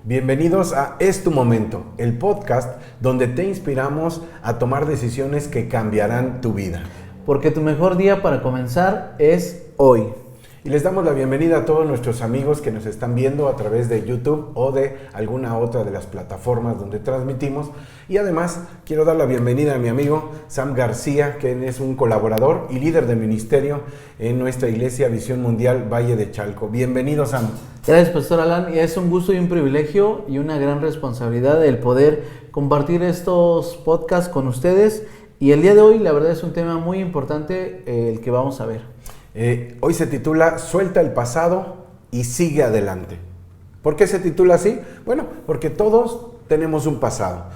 Bienvenidos a Es tu Momento, el podcast donde te inspiramos a tomar decisiones que cambiarán tu vida. Porque tu mejor día para comenzar es hoy. Y les damos la bienvenida a todos nuestros amigos que nos están viendo a través de YouTube o de alguna otra de las plataformas donde transmitimos. Y además quiero dar la bienvenida a mi amigo Sam García, que es un colaborador y líder de ministerio en nuestra iglesia Visión Mundial Valle de Chalco. Bienvenido, Sam. Gracias, Pastor Alan. Y es un gusto y un privilegio y una gran responsabilidad el poder compartir estos podcasts con ustedes. Y el día de hoy, la verdad, es un tema muy importante el que vamos a ver. Hoy se titula Suelta el pasado y sigue adelante. ¿Por qué se titula así? Bueno, porque todos tenemos un pasado.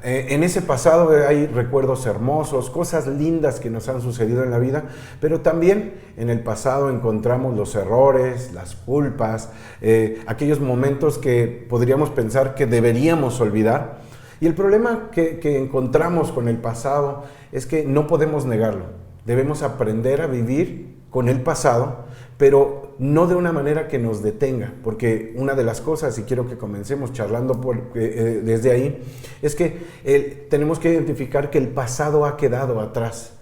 En ese pasado hay recuerdos hermosos, cosas lindas que nos han sucedido en la vida, pero también en el pasado encontramos los errores, las culpas, aquellos momentos que podríamos pensar que deberíamos olvidar. Y el problema que encontramos con el pasado es que no podemos negarlo. Debemos aprender a vivir con el pasado, pero no de una manera que nos detenga, porque una de las cosas, y quiero que comencemos charlando desde ahí, es que tenemos que identificar que el pasado ha quedado atrás.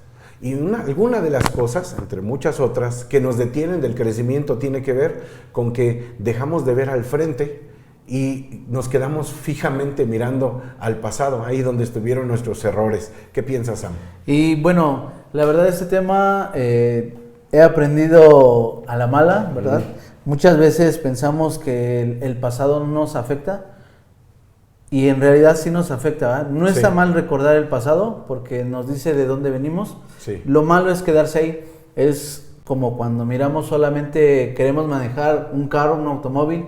Y alguna de las cosas, entre muchas otras, que nos detienen del crecimiento tiene que ver con que dejamos de ver al frente y nos quedamos fijamente mirando al pasado, ahí donde estuvieron nuestros errores. ¿Qué piensas, Sam? Y bueno, la verdad este tema he aprendido a la mala, ¿verdad? Muchas veces pensamos que el pasado no nos afecta y en realidad sí nos afecta, ¿verdad? No está mal recordar el pasado porque nos dice de dónde venimos. Sí. Lo malo es quedarse ahí. Es como cuando miramos solamente, queremos manejar un carro, un automóvil,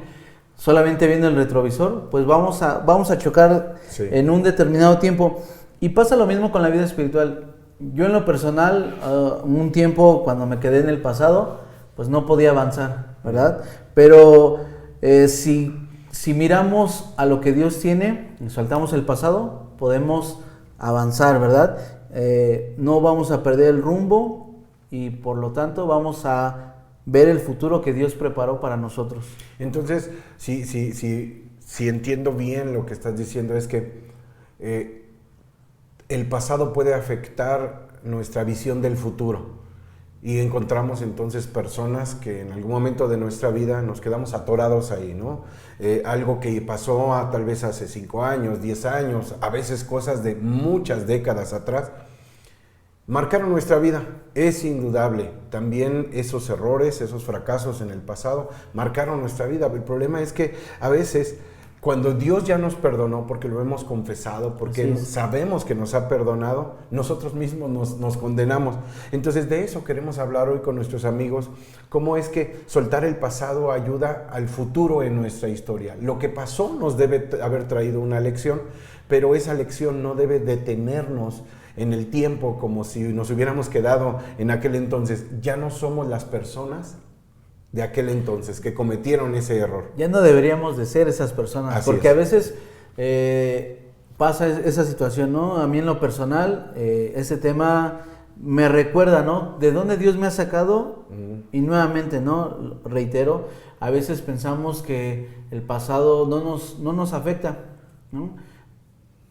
solamente viendo el retrovisor, pues vamos a chocar en un determinado tiempo. Y pasa lo mismo con la vida espiritual. Yo en lo personal, un tiempo cuando me quedé en el pasado, pues no podía avanzar, ¿verdad? Pero si miramos a lo que Dios tiene y soltamos el pasado, podemos avanzar, ¿verdad? No vamos a perder el rumbo y por lo tanto vamos a ver el futuro que Dios preparó para nosotros. Entonces, si entiendo bien lo que estás diciendo, es que el pasado puede afectar nuestra visión del futuro. Y encontramos entonces personas que en algún momento de nuestra vida nos quedamos atorados ahí, ¿no? Algo que pasó tal vez hace 5 años, 10 años, a veces cosas de muchas décadas atrás, marcaron nuestra vida, es indudable. También esos errores, esos fracasos en el pasado marcaron nuestra vida. El problema es que a veces cuando Dios ya nos perdonó, porque lo hemos confesado, porque sabemos que nos ha perdonado, nosotros mismos nos condenamos. Entonces de eso queremos hablar hoy con nuestros amigos, cómo es que soltar el pasado ayuda al futuro en nuestra historia. Lo que pasó nos debe haber traído una lección, pero esa lección no debe detenernos en el tiempo como si nos hubiéramos quedado en aquel entonces. Ya no somos las personas de aquel entonces que cometieron ese error. Ya no deberíamos de ser esas personas, Así porque es. a veces pasa esa situación, ¿no? A mí en lo personal, ese tema me recuerda, ¿no? De dónde Dios me ha sacado y nuevamente, ¿no? Reitero, a veces pensamos que el pasado no nos afecta, ¿no?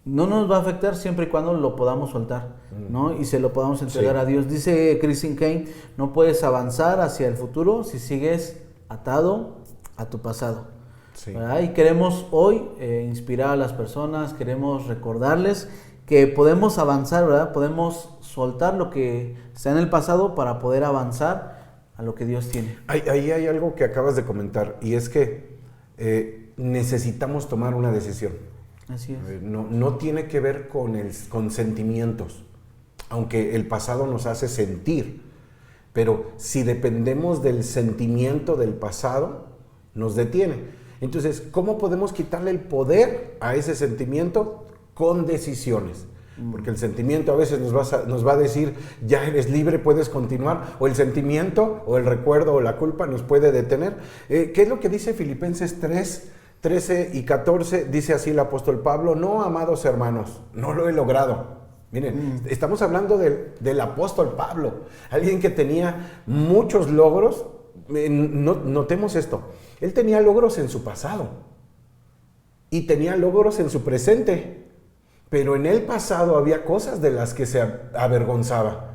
No nos va a afectar siempre y cuando lo podamos soltar, ¿no? Y se lo podamos entregar a Dios. Dice Christine Kane, no puedes avanzar hacia el futuro si sigues atado a tu pasado. Sí. Y queremos hoy inspirar a las personas, queremos recordarles que podemos avanzar, ¿verdad? Podemos soltar lo que está en el pasado para poder avanzar a lo que Dios tiene. Ahí hay algo que acabas de comentar y es que necesitamos tomar una decisión. Así es. No tiene que ver con sentimientos, aunque el pasado nos hace sentir, pero si dependemos del sentimiento del pasado, nos detiene. Entonces, ¿cómo podemos quitarle el poder a ese sentimiento? Con decisiones. Porque el sentimiento a veces nos va a decir, ya eres libre, puedes continuar, o el sentimiento, o el recuerdo, o la culpa nos puede detener. ¿Qué es lo que dice Filipenses 3:13 y 14, dice así el apóstol Pablo? No, amados hermanos, no lo he logrado. Miren, estamos hablando del apóstol Pablo, alguien que tenía muchos logros. Notemos esto, él tenía logros en su pasado, y tenía logros en su presente, pero en el pasado había cosas de las que se avergonzaba.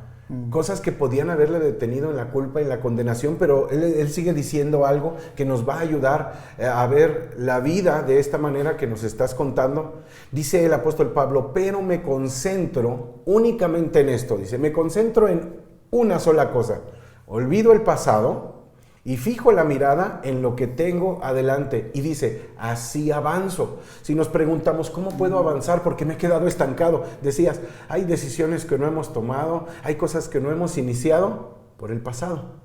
Cosas que podían haberle detenido en la culpa y en la condenación, pero él sigue diciendo algo que nos va a ayudar a ver la vida de esta manera que nos estás contando. Dice el apóstol Pablo, pero me concentro únicamente en esto. Dice, me concentro en una sola cosa. Olvido el pasado y fijo la mirada en lo que tengo adelante. Y dice, así avanzo. Si nos preguntamos, ¿cómo puedo avanzar? Porque me he quedado estancado. Decías, hay decisiones que no hemos tomado, hay cosas que no hemos iniciado por el pasado.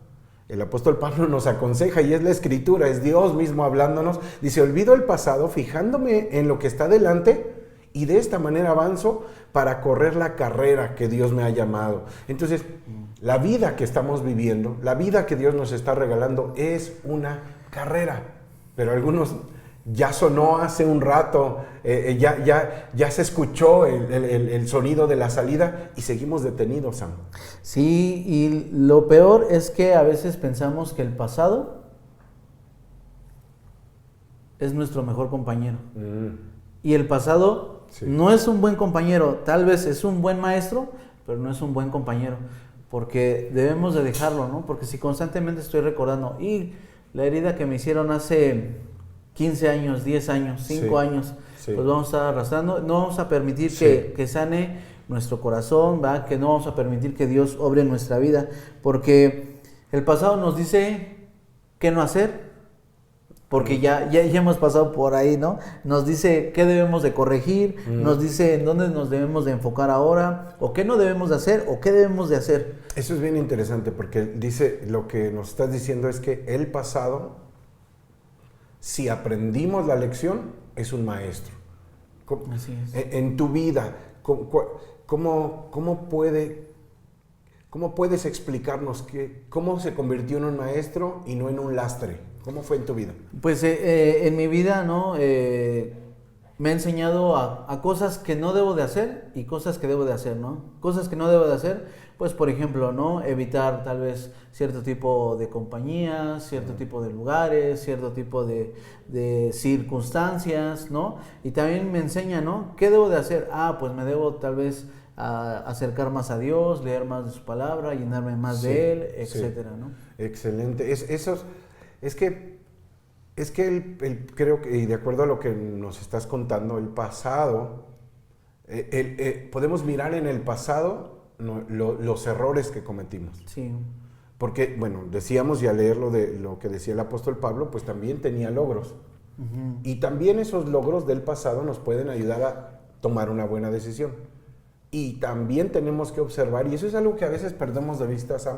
El apóstol Pablo nos aconseja, y es la Escritura, es Dios mismo hablándonos. Dice, olvido el pasado fijándome en lo que está adelante, y de esta manera avanzo para correr la carrera que Dios me ha llamado. Entonces, la vida que estamos viviendo, la vida que Dios nos está regalando es una carrera. Pero algunos, ya sonó hace un rato, ya se escuchó el sonido de la salida y seguimos detenidos, Sam. Sí, y lo peor es que a veces pensamos que el pasado es nuestro mejor compañero. Y el pasado no es un buen compañero, tal vez es un buen maestro, pero no es un buen compañero, porque debemos de dejarlo, ¿no? Porque si constantemente estoy recordando, y la herida que me hicieron hace 15 años, 10 años, 5 años, pues vamos a estar arrastrando, no vamos a permitir que sane nuestro corazón, ¿va? Que no vamos a permitir que Dios obre en nuestra vida, porque el pasado nos dice qué no hacer, porque ya hemos pasado por ahí, ¿no? Nos dice qué debemos de corregir, nos dice en dónde nos debemos de enfocar ahora, o qué no debemos de hacer, o qué debemos de hacer. Eso es bien interesante, porque dice, lo que nos estás diciendo es que el pasado, si aprendimos la lección, es un maestro. Así es. En tu vida, ¿cómo puedes explicarnos cómo se convirtió en un maestro y no en un lastre? ¿Cómo fue en tu vida? Pues en mi vida, ¿no? Me ha enseñado a cosas que no debo de hacer y cosas que debo de hacer, ¿no? Cosas que no debo de hacer, pues por ejemplo, ¿no? Evitar tal vez cierto tipo de compañías, cierto tipo de lugares, cierto tipo de circunstancias, ¿no? Y también me enseña, ¿no? ¿Qué debo de hacer? Pues me debo tal vez acercar más a Dios, leer más de su palabra, llenarme más de Él, etcétera, ¿no? Excelente. Es que creo que, y de acuerdo a lo que nos estás contando, el pasado, podemos mirar en el pasado los errores que cometimos. Sí. Porque, bueno, decíamos, y al leer lo que decía el apóstol Pablo, pues también tenía logros. Uh-huh. Y también esos logros del pasado nos pueden ayudar a tomar una buena decisión. Y también tenemos que observar, y eso es algo que a veces perdemos de vista, Sam,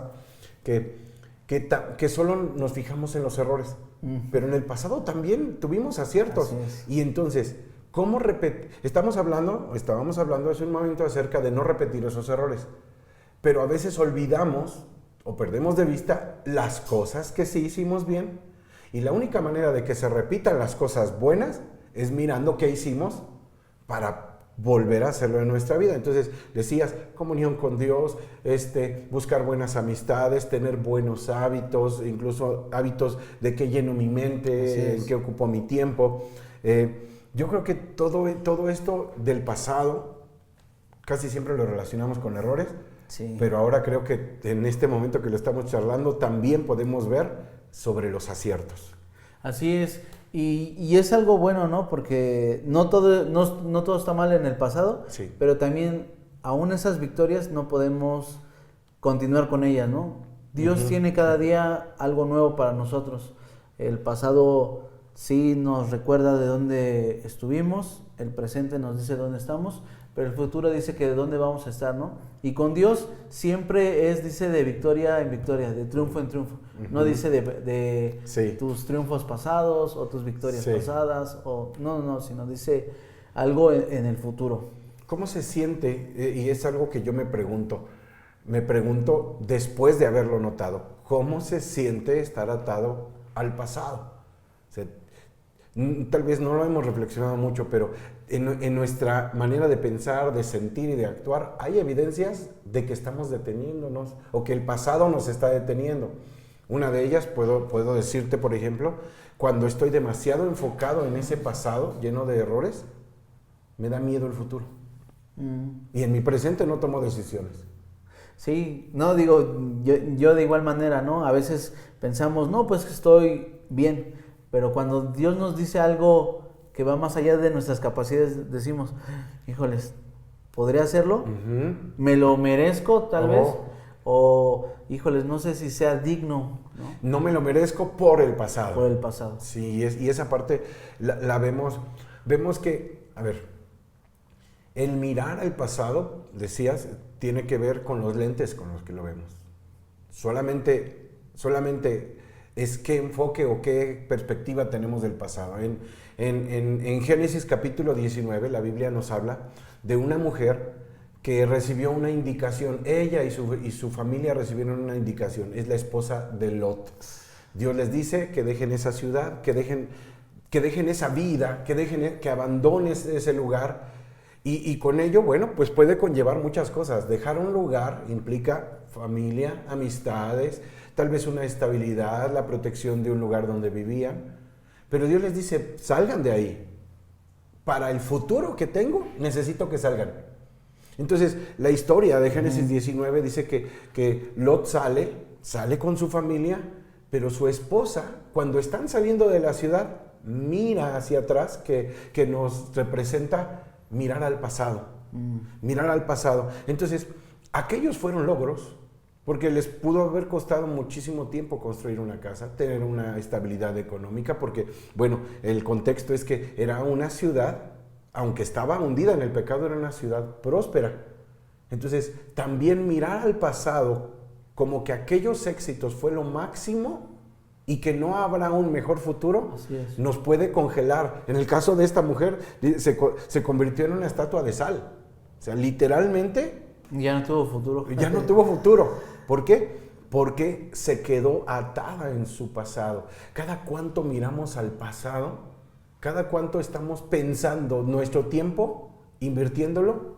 que solo nos fijamos en los errores, pero en el pasado también tuvimos aciertos. Y entonces, estábamos hablando hace un momento acerca de no repetir esos errores, pero a veces olvidamos o perdemos de vista las cosas que sí hicimos bien, y la única manera de que se repitan las cosas buenas es mirando qué hicimos para volver a hacerlo en nuestra vida. Entonces decías, comunión con Dios, buscar buenas amistades, tener buenos hábitos, incluso hábitos de qué lleno mi mente, en qué ocupo mi tiempo. Yo creo que todo esto del pasado casi siempre lo relacionamos con errores, pero ahora creo que en este momento que lo estamos charlando también podemos ver sobre los aciertos. Así es. Y es algo bueno, ¿no? Porque no todo está mal en el pasado, pero también aún esas victorias no podemos continuar con ellas, ¿no? Dios tiene cada día algo nuevo para nosotros. El pasado sí nos recuerda de dónde estuvimos, el presente nos dice dónde estamos, pero el futuro dice que de dónde vamos a estar, ¿no? Y con Dios siempre dice de victoria en victoria, de triunfo en triunfo. No dice de tus triunfos pasados o tus victorias pasadas, sino dice algo en el futuro. ¿Cómo se siente? Y es algo que yo me pregunto después de haberlo notado, ¿cómo se siente estar atado al pasado? O sea, tal vez no lo hemos reflexionado mucho, pero en nuestra manera de pensar, de sentir y de actuar, hay evidencias de que estamos deteniéndonos o que el pasado nos está deteniendo. Una de ellas, puedo decirte, por ejemplo, cuando estoy demasiado enfocado en ese pasado lleno de errores, me da miedo el futuro. Y en mi presente no tomo decisiones. Sí, no, digo, yo de igual manera, ¿no? A veces pensamos, no, pues estoy bien, pero cuando Dios nos dice algo que va más allá de nuestras capacidades, decimos, híjoles, ¿podría hacerlo? ¿Me lo merezco tal vez? O, híjoles, no sé si sea digno, ¿no? No me lo merezco por el pasado. Por el pasado. Sí, y esa parte la vemos que, a ver, el mirar al pasado, decías, tiene que ver con los lentes con los que lo vemos. Solamente es qué enfoque o qué perspectiva tenemos del pasado. En Génesis capítulo 19, la Biblia nos habla de una mujer que recibió una indicación. Ella y su familia recibieron una indicación. Es la esposa de Lot. Dios les dice que dejen esa ciudad, que dejen esa vida, que abandonen ese lugar. Y con ello, bueno, pues puede conllevar muchas cosas. Dejar un lugar implica familia, amistades, tal vez una estabilidad, la protección de un lugar donde vivían. Pero Dios les dice, salgan de ahí. Para el futuro que tengo, necesito que salgan. Entonces, la historia de Génesis 19 dice que Lot sale con su familia, pero su esposa, cuando están saliendo de la ciudad, mira hacia atrás, que nos representa mirar al pasado. Mirar al pasado. Entonces, aquellos fueron logros, porque les pudo haber costado muchísimo tiempo construir una casa, tener una estabilidad económica, porque, bueno, el contexto es que era una ciudad, aunque estaba hundida en el pecado, era una ciudad próspera. Entonces, también mirar al pasado como que aquellos éxitos fue lo máximo y que no habrá un mejor futuro, nos puede congelar. En el caso de esta mujer, se convirtió en una estatua de sal. O sea, literalmente... Ya no tuvo futuro. Ya no tuvo futuro. ¿Por qué? Porque se quedó atada en su pasado. Cada cuánto miramos al pasado, cada cuánto estamos pensando nuestro tiempo, invirtiéndolo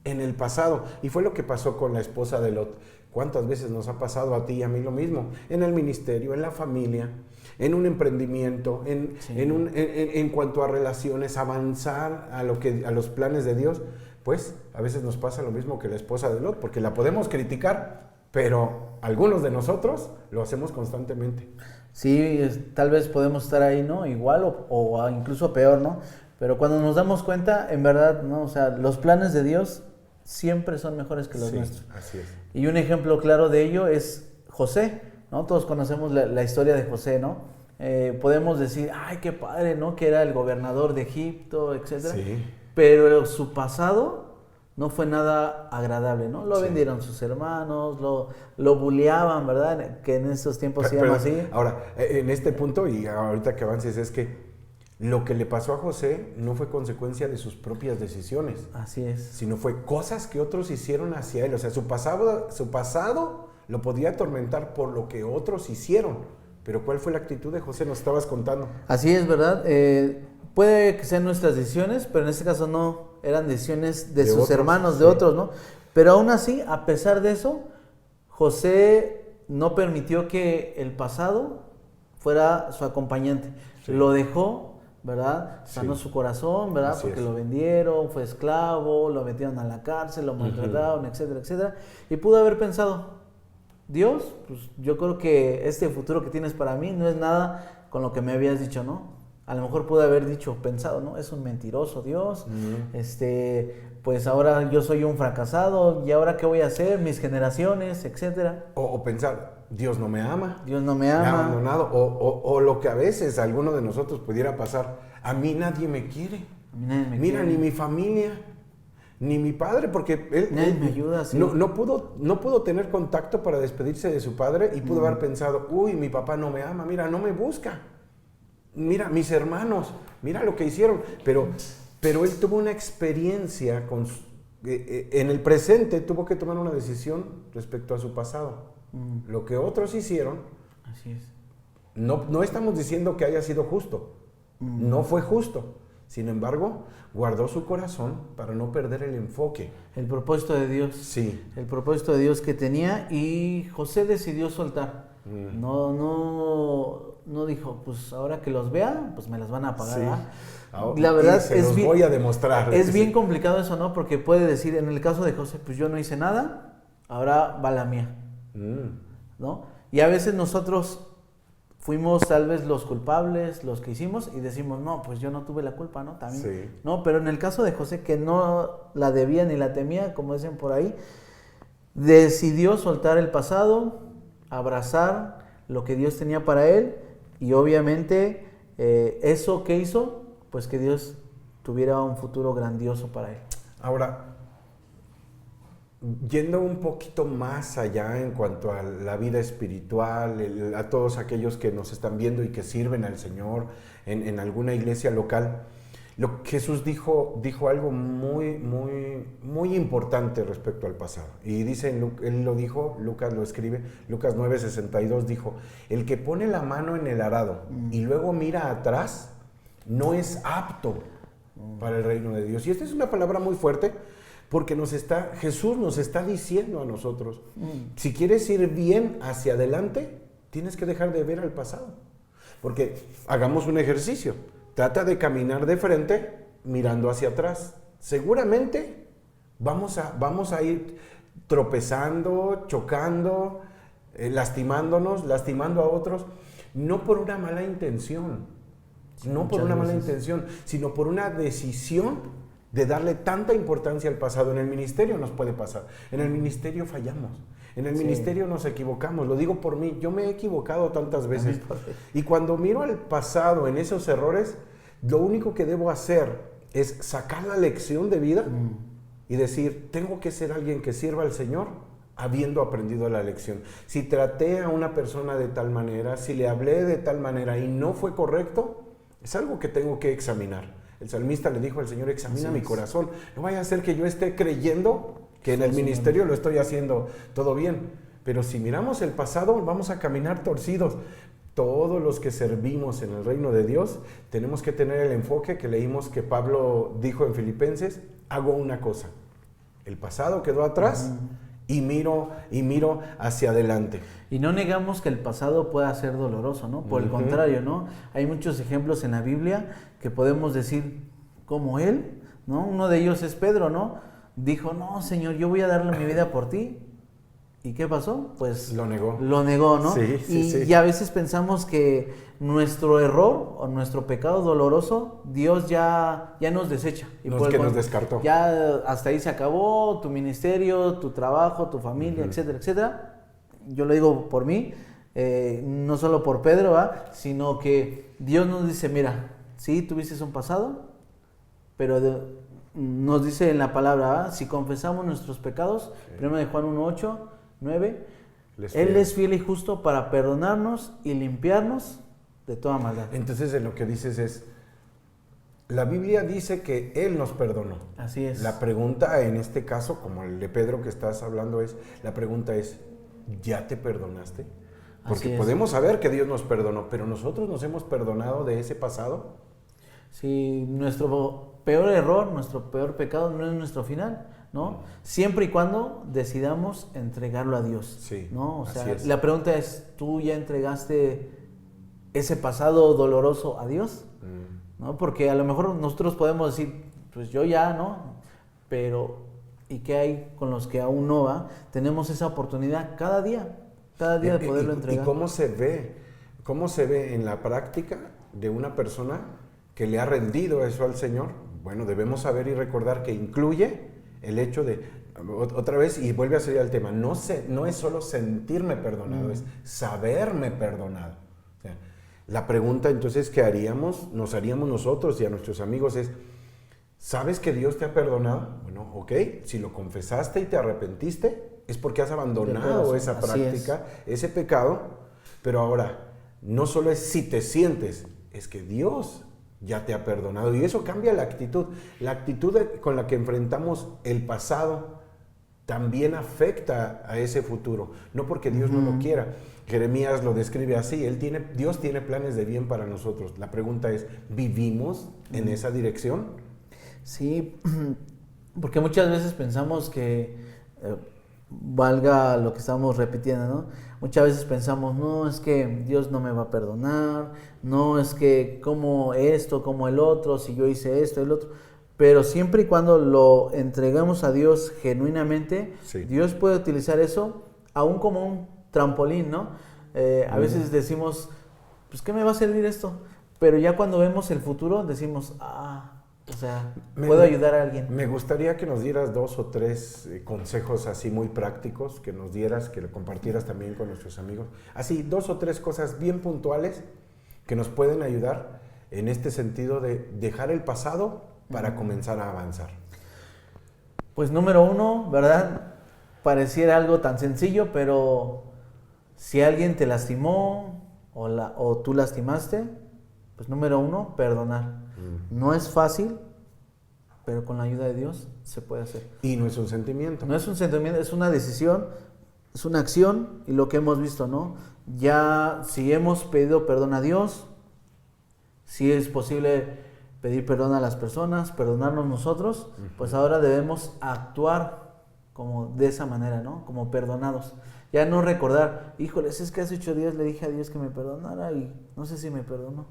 en el pasado. Y fue lo que pasó con la esposa de Lot. ¿Cuántas veces nos ha pasado a ti y a mí lo mismo? En el ministerio, en la familia, en un emprendimiento, en cuanto a relaciones, avanzar a los planes de Dios. Pues a veces nos pasa lo mismo que la esposa de Lot, porque la podemos criticar, pero algunos de nosotros lo hacemos constantemente. Sí, tal vez podemos estar ahí, ¿no? Igual o incluso peor, ¿no? Pero cuando nos damos cuenta, en verdad, ¿no? O sea, los planes de Dios siempre son mejores que los nuestros. Así es. Y un ejemplo claro de ello es José, ¿no? Todos conocemos la historia de José, ¿no? Podemos decir, ay, qué padre, ¿no? Que era el gobernador de Egipto, etcétera. Sí. Pero su pasado no fue nada agradable, ¿no? Lo vendieron sus hermanos, lo bulleaban, ¿verdad? Que en estos tiempos se llama así. Ahora, en este punto, y ahorita que avances, es que lo que le pasó a José no fue consecuencia de sus propias decisiones. Así es. Sino fue cosas que otros hicieron hacia él. O sea, su pasado lo podía atormentar por lo que otros hicieron. Pero ¿cuál fue la actitud de José? Nos estabas contando. Así es, ¿verdad? Puede que sean nuestras decisiones, pero en este caso no, eran decisiones de sus otros, hermanos, de otros, ¿no? Pero aún así, a pesar de eso, José no permitió que el pasado fuera su acompañante. Sí. Lo dejó, ¿verdad? Sanó su corazón, ¿verdad? Así porque lo vendieron, fue esclavo, lo metieron a la cárcel, lo maltrataron, etcétera, etcétera. Y pudo haber pensado, Dios, pues yo creo que este futuro que tienes para mí no es nada con lo que me habías dicho, ¿no? A lo mejor pude haber pensado, ¿no? Es un mentiroso Dios, pues ahora yo soy un fracasado, ¿y ahora qué voy a hacer? Mis generaciones, etcétera. O pensar, Dios no me ama. Dios no me ama. Me ha abandonado. O lo que a veces a alguno de nosotros pudiera pasar, a mí nadie me quiere. A mí nadie me Mira, quiere. Ni mi familia, ni mi padre, porque él me ayuda, sí. no pudo tener contacto para despedirse de su padre y pudo haber pensado, uy, mi papá no me ama, mira, no me busca. Mira, mis hermanos, mira lo que hicieron. Pero él tuvo una experiencia en el presente, tuvo que tomar una decisión respecto a su pasado. Lo que otros hicieron, así es. No estamos diciendo que haya sido justo. No fue justo. Sin embargo, guardó su corazón para no perder el enfoque. El propósito de Dios. Sí. El propósito de Dios que tenía, y José decidió soltar. No dijo, pues ahora que los vea, pues me las van a pagar. Sí. La verdad se los voy a demostrar. Es bien complicado eso, ¿no? Porque puede decir, en el caso de José, pues yo no hice nada, ahora va la mía. ¿No? Y a veces nosotros fuimos tal vez los culpables, los que hicimos, y decimos, no, pues yo no tuve la culpa, ¿no? También, sí. ¿no? Pero en el caso de José, que no la debía ni la temía, como dicen por ahí, decidió soltar el pasado, abrazar lo que Dios tenía para él, y obviamente eso que hizo, pues que Dios tuviera un futuro grandioso para él. Ahora, yendo un poquito más allá en cuanto a la vida espiritual, a todos aquellos que nos están viendo y que sirven al Señor en alguna iglesia local, Jesús dijo algo muy importante respecto al pasado. Y dice, él lo dijo, Lucas lo escribe, Lucas 9:62 dijo, el que pone la mano en el arado y luego mira atrás, no es apto para el reino de Dios. Y esta es una palabra muy fuerte, porque Jesús nos está diciendo a nosotros, si quieres ir bien hacia adelante, tienes que dejar de ver al pasado. Porque hagamos un ejercicio, trata de caminar de frente mirando hacia atrás. Seguramente vamos a ir tropezando, chocando, lastimándonos, lastimando a otros, no por una mala intención, sino por una decisión de darle tanta importancia al pasado. En el ministerio nos puede pasar, en el ministerio fallamos, en el ministerio nos equivocamos, lo digo por mí, yo me he equivocado tantas veces, y cuando miro al pasado en esos errores, lo único que debo hacer es sacar la lección de vida y decir, tengo que ser alguien que sirva al Señor habiendo aprendido la lección. Si traté a una persona de tal manera, si le hablé de tal manera y no fue correcto, es algo que tengo que examinar. El salmista le dijo al Señor, examina mi corazón. No vaya a ser que yo esté creyendo que en el ministerio lo estoy haciendo todo bien. Pero si miramos el pasado, vamos a caminar torcidos. Todos los que servimos en el reino de Dios, tenemos que tener el enfoque que leímos que Pablo dijo en Filipenses, hago una cosa. El pasado quedó atrás y miro hacia adelante. Y no negamos que el pasado pueda ser doloroso, ¿no? Por el contrario, ¿no? Hay muchos ejemplos en la Biblia que podemos decir como él, ¿no? Uno de ellos es Pedro, ¿no? Dijo, no, Señor, yo voy a darle mi vida por ti. ¿Y qué pasó? Pues lo negó, ¿no? Sí. Y a veces pensamos que nuestro error o nuestro pecado doloroso, Dios ya nos desecha. Y nos descartó. Ya hasta ahí se acabó tu ministerio, tu trabajo, tu familia, etcétera, etcétera. Yo lo digo por mí, no solo por Pedro, sino que Dios nos dice, mira, sí, tuviste un pasado, pero nos dice en la palabra, si confesamos nuestros pecados, 1 de Juan 1:8, 9, Él es fiel y justo para perdonarnos y limpiarnos de toda maldad. Entonces, en lo que dices es, la Biblia dice que Él nos perdonó. Así es. La pregunta en este caso, como el de Pedro que estás hablando, la pregunta es, ¿ya te perdonaste? Porque podemos saber que Dios nos perdonó, pero ¿nosotros nos hemos perdonado de ese pasado? Sí, nuestro peor error, nuestro peor pecado no es nuestro final, ¿no? Siempre y cuando decidamos entregarlo a Dios, sí, ¿no? O sea, la pregunta es, ¿tú ya entregaste ese pasado doloroso a Dios? ¿No? Porque a lo mejor nosotros podemos decir, pues yo ya, ¿no? Pero, ¿y qué hay con los que aún no va? Tenemos esa oportunidad cada día de poderlo entregar. ¿Y cómo se ve en la práctica de una persona que le ha rendido eso al Señor? Bueno, debemos saber y recordar que incluye el hecho de, otra vez, y vuelve a salir al tema, no es solo sentirme perdonado, es saberme perdonado. O sea, la pregunta entonces que nos haríamos nosotros y a nuestros amigos es, ¿sabes que Dios te ha perdonado? Bueno, ok, si lo confesaste y te arrepentiste, es porque has abandonado esa práctica, ese pecado, pero ahora, no solo es si te sientes, es que Dios ya te ha perdonado, y eso cambia la actitud con la que enfrentamos el pasado también afecta a ese futuro, no porque Dios no lo quiera. Jeremías lo describe así, Dios tiene planes de bien para nosotros. La pregunta es, ¿vivimos en esa dirección? Sí, porque muchas veces pensamos que, valga lo que estamos repitiendo, ¿no? Muchas veces pensamos, no, es que Dios no me va a perdonar, no, es que como esto, como el otro, si yo hice esto, el otro. Pero siempre y cuando lo entreguemos a Dios genuinamente, sí, Dios puede utilizar eso aún como un trampolín, ¿no? A veces decimos, pues, ¿qué me va a servir esto? Pero ya cuando vemos el futuro, decimos, o sea, puedo ayudar a alguien. Me gustaría que nos dieras 2 o 3 consejos así muy prácticos, que nos dieras, que lo compartieras también con nuestros amigos. Así, 2 o 3 cosas bien puntuales que nos pueden ayudar en este sentido de dejar el pasado para comenzar a avanzar. Pues número 1, ¿verdad? Pareciera algo tan sencillo, pero si alguien te lastimó o tú lastimaste, pues número 1, perdonar. No es fácil, pero con la ayuda de Dios se puede hacer. Y no es un sentimiento. No es un sentimiento, es una decisión, es una acción, y lo que hemos visto, ¿no? Ya si hemos pedido perdón a Dios, si es posible pedir perdón a las personas, perdonarnos nosotros, pues ahora debemos actuar como de esa manera, ¿no? Como perdonados. Ya no recordar, híjoles, es que hace 8 días le dije a Dios que me perdonara y no sé si me perdonó.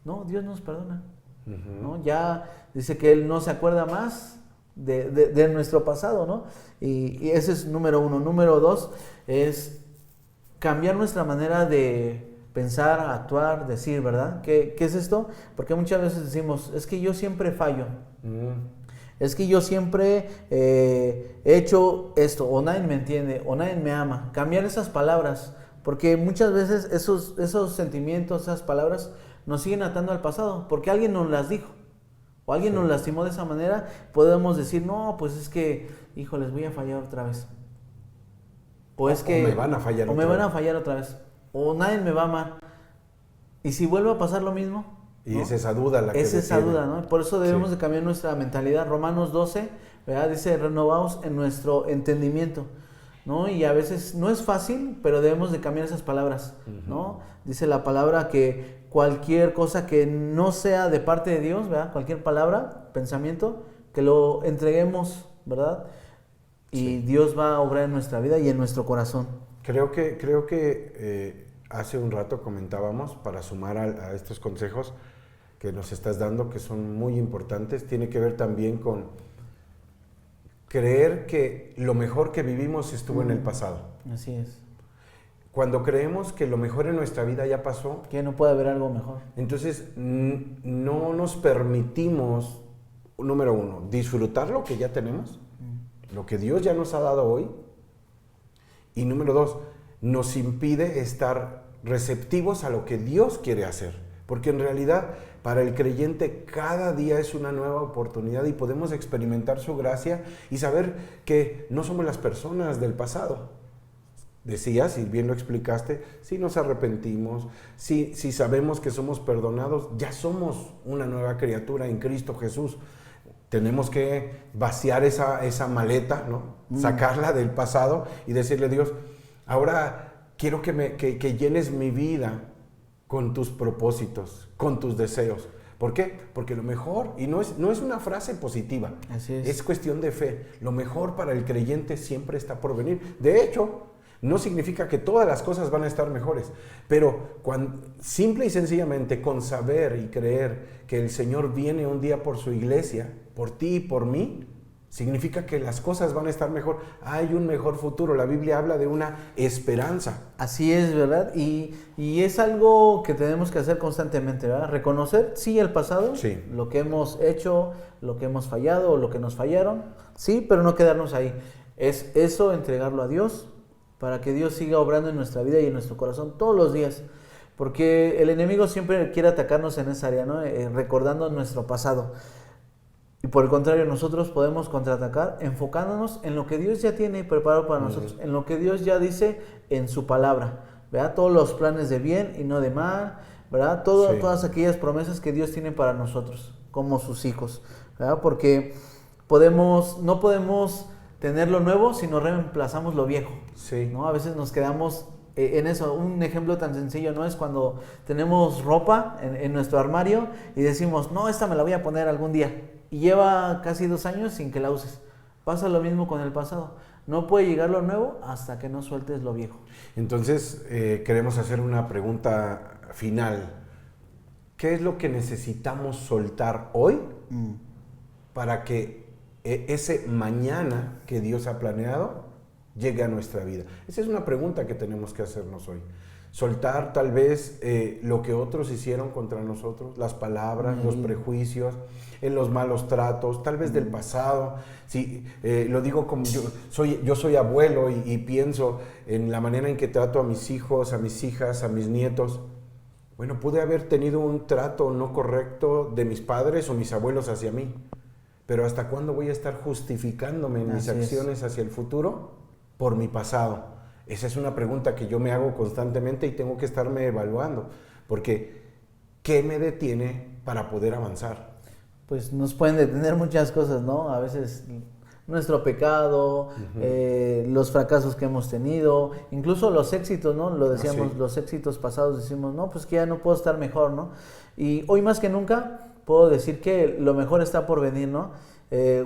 No, Dios nos perdona. ¿No? Ya dice que Él no se acuerda más de nuestro pasado, ¿no? Y ese es número 1. Número 2 es cambiar nuestra manera de pensar, actuar, decir, ¿verdad? ¿Qué es esto? Porque muchas veces decimos, es que yo siempre fallo. Es que yo siempre he hecho esto, o nadie me entiende, o nadie me ama. Cambiar esas palabras, porque muchas veces esos sentimientos, esas palabras, nos siguen atando al pasado, porque alguien nos las dijo, o alguien nos lastimó de esa manera. Podemos decir, no, pues es que, hijo, les voy a fallar otra vez. O es que... O me van a fallar otra vez. O me van a fallar otra vez. O nadie me va a amar. ¿Y si vuelve a pasar lo mismo? Y ¿no? es esa duda la que es esa duda, ¿no? Por eso debemos de cambiar nuestra mentalidad. Romanos 12, ¿verdad? Dice, renovaos en nuestro entendimiento, ¿no? Y a veces no es fácil, pero debemos de cambiar esas palabras, ¿no? Dice la palabra que cualquier cosa que no sea de parte de Dios, ¿verdad? Cualquier palabra, pensamiento, que lo entreguemos, ¿verdad? Y Dios va a obrar en nuestra vida y en nuestro corazón. Creo que hace un rato comentábamos, para sumar a estos consejos que nos estás dando, que son muy importantes, tiene que ver también con creer que lo mejor que vivimos estuvo en el pasado. Así es. Cuando creemos que lo mejor en nuestra vida ya pasó, que no puede haber algo mejor. Entonces no nos permitimos, número 1, disfrutar lo que ya tenemos, lo que Dios ya nos ha dado hoy. Y número 2, nos impide estar receptivos a lo que Dios quiere hacer. Porque en realidad, para el creyente, cada día es una nueva oportunidad y podemos experimentar su gracia y saber que no somos las personas del pasado. Decías, y bien lo explicaste, si nos arrepentimos, si sabemos que somos perdonados, ya somos una nueva criatura en Cristo Jesús. Tenemos que vaciar esa maleta, ¿no? Sacarla del pasado y decirle a Dios, ahora quiero que llenes mi vida con tus propósitos, con tus deseos. ¿Por qué? Porque lo mejor, y no es una frase positiva, es cuestión de fe. Lo mejor para el creyente siempre está por venir. De hecho, no significa que todas las cosas van a estar mejores, pero simple y sencillamente con saber y creer que el Señor viene un día por su iglesia, por ti y por mí, significa que las cosas van a estar mejor. Hay un mejor futuro. La Biblia habla de una esperanza. Así es, ¿verdad? Y es algo que tenemos que hacer constantemente, ¿verdad? Reconocer, sí, el pasado, sí, lo que hemos hecho, lo que hemos fallado o lo que nos fallaron, sí, pero no quedarnos ahí. Es eso, entregarlo a Dios, para que Dios siga obrando en nuestra vida y en nuestro corazón todos los días. Porque el enemigo siempre quiere atacarnos en esa área, ¿no? Recordando nuestro pasado. Y por el contrario, nosotros podemos contraatacar enfocándonos en lo que Dios ya tiene preparado para nosotros, en lo que Dios ya dice en su palabra, ¿verdad? Todos los planes de bien y no de mal, ¿verdad? Todas aquellas promesas que Dios tiene para nosotros, como sus hijos, ¿verdad? Porque no podemos tener lo nuevo si no reemplazamos lo viejo. Sí. ¿No? A veces nos quedamos en eso. Un ejemplo tan sencillo, ¿no? Es cuando tenemos ropa en nuestro armario y decimos, no, esta me la voy a poner algún día. Y lleva casi 2 años sin que la uses. Pasa lo mismo con el pasado. No puede llegar lo nuevo hasta que no sueltes lo viejo. Entonces, queremos hacer una pregunta final. ¿Qué es lo que necesitamos soltar hoy para que ese mañana que Dios ha planeado llegue a nuestra vida? Esa es una pregunta que tenemos que hacernos hoy. Soltar tal vez lo que otros hicieron contra nosotros, las palabras, los prejuicios, en los malos tratos, tal vez del pasado. Sí, lo digo como yo soy abuelo y pienso en la manera en que trato a mis hijos, a mis hijas, a mis nietos. Bueno, pude haber tenido un trato no correcto de mis padres o mis abuelos hacia mí, pero ¿hasta cuándo voy a estar justificándome en mis acciones hacia el futuro por mi pasado? Esa es una pregunta que yo me hago constantemente y tengo que estarme evaluando, porque ¿qué me detiene para poder avanzar? Pues nos pueden detener muchas cosas, ¿no? A veces nuestro pecado, los fracasos que hemos tenido, incluso los éxitos, ¿no? Lo decíamos, los éxitos pasados, decimos, no, pues que ya no puedo estar mejor, ¿no? Y hoy más que nunca puedo decir que lo mejor está por venir, ¿no?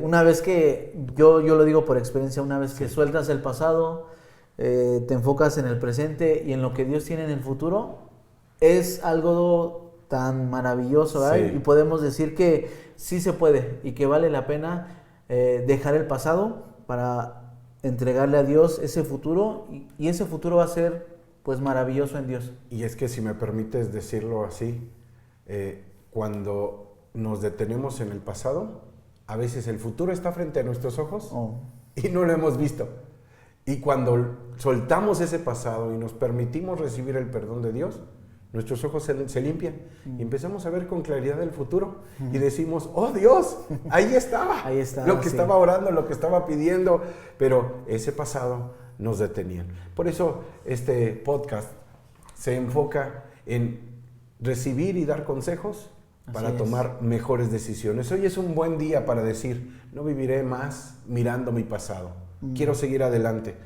Una vez que, yo lo digo por experiencia, una vez que sueltas el pasado, te enfocas en el presente y en lo que Dios tiene en el futuro, es algo tan maravilloso, ¿verdad? Y podemos decir que sí se puede y que vale la pena dejar el pasado para entregarle a Dios ese futuro y ese futuro va a ser pues maravilloso en Dios. Y es que si me permites decirlo así, cuando nos detenemos en el pasado, a veces el futuro está frente a nuestros ojos y no lo hemos visto. Y cuando soltamos ese pasado y nos permitimos recibir el perdón de Dios, nuestros ojos se limpian y empezamos a ver con claridad el futuro y decimos, oh Dios, ahí estaba, lo que estaba orando, lo que estaba pidiendo, pero ese pasado nos detenía. Por eso este podcast se enfoca en recibir y dar consejos para tomar mejores decisiones. Hoy es un buen día para decir, no viviré más mirando mi pasado, quiero seguir adelante,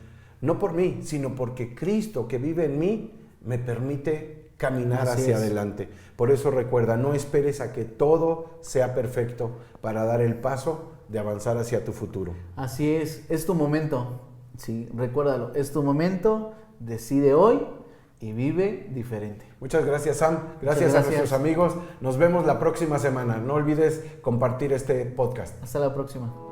no por mí, sino porque Cristo que vive en mí me permite caminar hacia adelante. Por eso recuerda, no esperes a que todo sea perfecto para dar el paso de avanzar hacia tu futuro. Así es tu momento, sí, recuérdalo, es tu momento, decide hoy y vive diferente. Muchas gracias, Sam, gracias a nuestros amigos, nos vemos la próxima semana, no olvides compartir este podcast. Hasta la próxima.